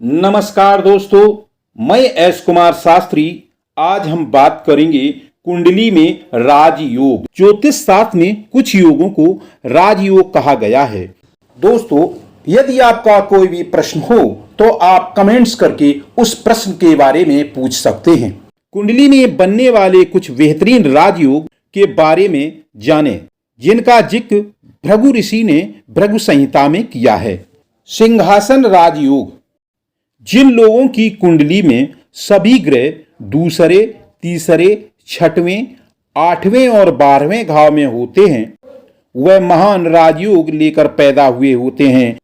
नमस्कार दोस्तों, मैं एस कुमार शास्त्री। आज हम बात करेंगे कुंडली में राजयोग। ज्योतिष शास्त्र में कुछ योगों को राजयोग कहा गया है। दोस्तों, यदि आपका कोई भी प्रश्न हो तो आप कमेंट्स करके उस प्रश्न के बारे में पूछ सकते हैं। कुंडली में बनने वाले कुछ बेहतरीन राजयोग के बारे में जानें, जिनका जिक्र भृगु ऋषि ने भृगु संहिता में किया है। सिंहासन राजयोग। जिन लोगों की कुंडली में सभी ग्रह दूसरे, तीसरे, छठवें, आठवें और 12वें घाव में होते हैं, वह महान राजयोग लेकर पैदा हुए होते हैं।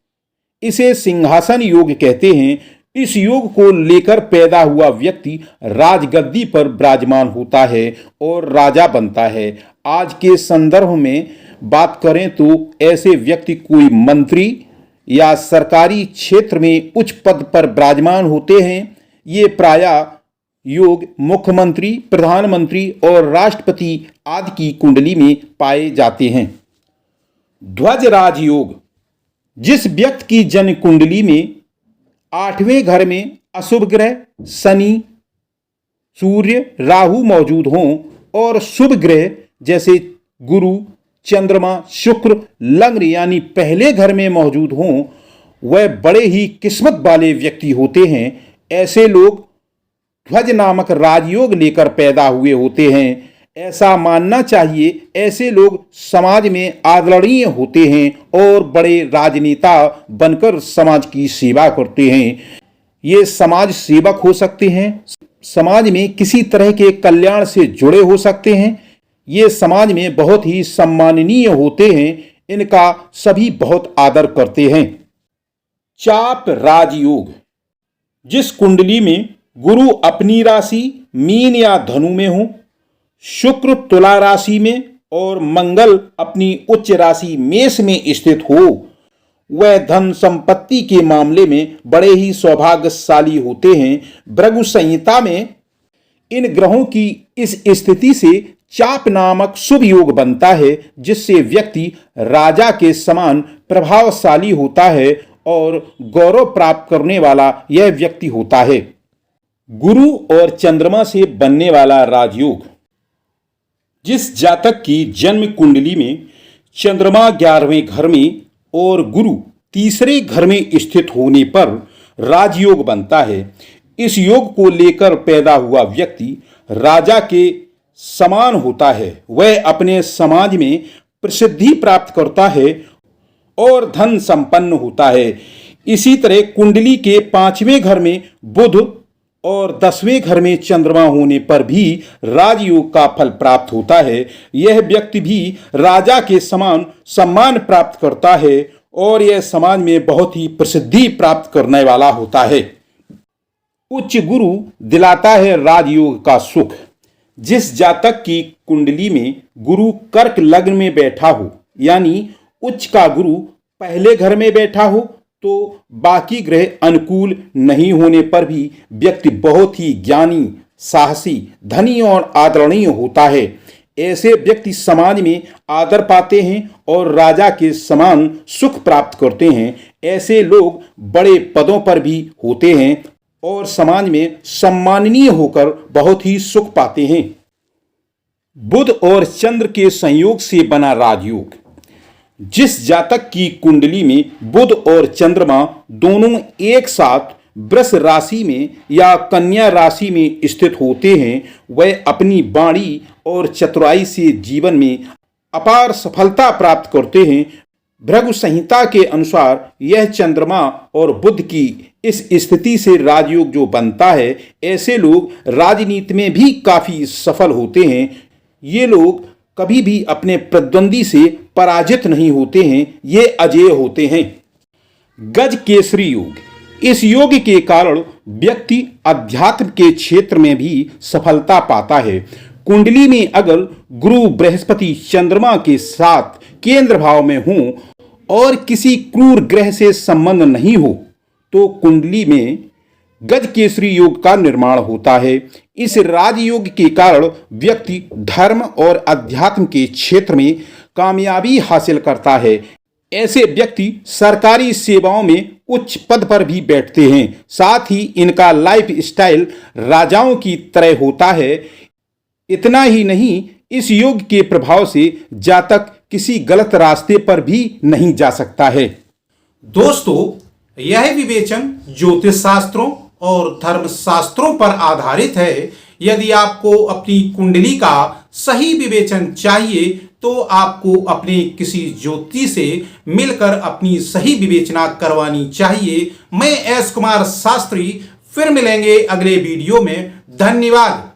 इसे सिंहासन योग कहते हैं। इस योग को लेकर पैदा हुआ व्यक्ति राजगद्दी पर विराजमान होता है और राजा बनता है। आज के संदर्भ में बात करें तो ऐसे व्यक्ति कोई मंत्री या सरकारी क्षेत्र में उच्च पद पर विराजमान होते हैं। ये प्रायः योग मुख्यमंत्री, प्रधानमंत्री और राष्ट्रपति आदि की कुंडली में पाए जाते हैं। ध्वज राजयोग। जिस व्यक्ति की जन्म कुंडली में 8वें घर में अशुभ ग्रह शनि, सूर्य, राहु मौजूद हों और शुभ ग्रह जैसे गुरु, चंद्रमा, शुक्र, लग्न यानी पहले घर में मौजूद हों, वह बड़े ही किस्मत वाले व्यक्ति होते हैं। ऐसे लोग ध्वज नामक राजयोग लेकर पैदा हुए होते हैं। ऐसा मानना चाहिए, ऐसे लोग समाज में आदरणीय होते हैं और बड़े राजनेता बनकर समाज की सेवा करते हैं। ये समाज सेवक हो सकते हैं, समाज में किसी तरह के कल्याण से जुड़े हो सकते हैं। ये समाज में बहुत ही सम्माननीय होते हैं। इनका सभी बहुत आदर करते हैं। चाप राजयोग। जिस कुंडली में गुरु अपनी राशि मीन या धनु में हो, शुक्र तुला राशि में और मंगल अपनी उच्च राशि मेष में स्थित हो, वह धन संपत्ति के मामले में बड़े ही सौभाग्यशाली होते हैं। भृगु संहिता में इन ग्रहों की इस स्थिति से चाप नामक शुभ योग बनता है, जिससे व्यक्ति राजा के समान प्रभावशाली होता है और गौरव प्राप्त करने वाला यह व्यक्ति होता है। गुरु और चंद्रमा से बनने वाला राजयोग। जिस जातक की जन्म कुंडली में चंद्रमा 11वें घर में और गुरु तीसरे घर में स्थित होने पर राजयोग बनता है। इस योग को लेकर पैदा हुआ व्यक्ति राजा के समान होता है। वह अपने समाज में प्रसिद्धि प्राप्त करता है और धन संपन्न होता है। इसी तरह कुंडली के 5वें घर में बुध और 10वें घर में चंद्रमा होने पर भी राजयोग का फल प्राप्त होता है। यह व्यक्ति भी राजा के समान सम्मान प्राप्त करता है और यह समाज में बहुत ही प्रसिद्धि प्राप्त करने वाला होता है। उच्च गुरु दिलाता है राजयोग का सुख। जिस जातक की कुंडली में गुरु कर्क लग्न में बैठा हो, यानी उच्च का गुरु पहले घर में बैठा हो, तो बाकी ग्रह अनुकूल नहीं होने पर भी व्यक्ति बहुत ही ज्ञानी, साहसी, धनी और आदरणीय होता है। ऐसे व्यक्ति समाज में आदर पाते हैं और राजा के समान सुख प्राप्त करते हैं। ऐसे लोग बड़े पदों पर भी होते हैं और समाज में सम्माननीय होकर बहुत ही सुख पाते हैं। बुध और चंद्र के संयोग से बना राजयोग। जिस जातक की कुंडली में बुध और चंद्रमा दोनों एक साथ वृष राशि में या कन्या राशि में स्थित होते हैं, वह अपनी वाणी और चतुराई से जीवन में अपार सफलता प्राप्त करते हैं। भृगु संहिता के अनुसार यह चंद्रमा और बुध की इस स्थिति से राजयोग जो बनता है, ऐसे लोग राजनीति में भी काफी सफल होते हैं। ये लोग कभी भी अपने प्रतिद्वंदी से पराजित नहीं होते हैं। ये अजेय होते हैं। गज केसरी योग। इस योग के कारण व्यक्ति अध्यात्म के क्षेत्र में भी सफलता पाता है। कुंडली में अगर गुरु बृहस्पति चंद्रमा के साथ केंद्र भाव में हों और किसी क्रूर ग्रह से संबंध नहीं हो, तो कुंडली में गज केसरी योग का निर्माण होता है। इस राजयोग के कारण व्यक्ति धर्म और अध्यात्म के क्षेत्र में कामयाबी हासिल करता है। ऐसे व्यक्ति सरकारी सेवाओं में उच्च पद पर भी बैठते हैं। साथ ही इनका लाइफ स्टाइल राजाओं की तरह होता है। इतना ही नहीं, इस योग के प्रभाव से जातक किसी गलत रास्ते पर भी नहीं जा सकता है। दोस्तों, यह विवेचन ज्योतिष शास्त्रों और धर्म शास्त्रों पर आधारित है। यदि आपको अपनी कुंडली का सही विवेचन चाहिए तो आपको अपने किसी ज्योतिषी से मिलकर अपनी सही विवेचना करवानी चाहिए। मैं एस कुमार शास्त्री, फिर मिलेंगे अगले वीडियो में। धन्यवाद।